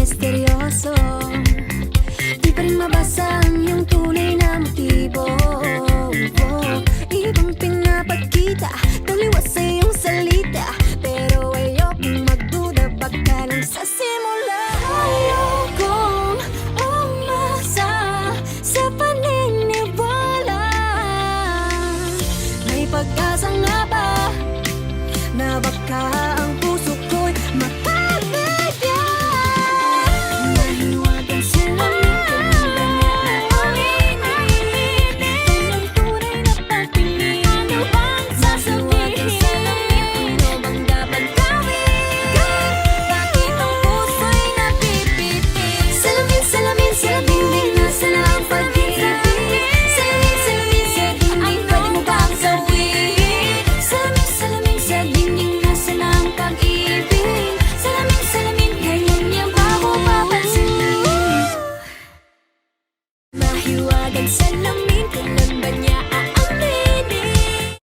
misteryoso. Di pa rin mabasa ang iyong tunay na motibo. Ibang pinapakita, taliwas sa iyong salita, pero ayokong magduda baka lang sa simula. Ayokong umasa sa paniniwala. May pag-asa nga ba na baka ang puso ko'y makakaya? Mahiwagang salamin, kailangan na aminin ang tunay na pagtingin. Ano bang sasabihin? Ano bang dapat gawin? Bakit ang puso'y napipitin? Salamin, salamin sa dingding, nasa na ang pag-ibig? Salamin, salamin sa dingding, pwede mo bang gawin? Salamin, salamin sa dingding, nasa na ang pag-ibig? Salamin, salamin, kailan niya ba ako papansin? Mahiwagang salamin, kailan ba niya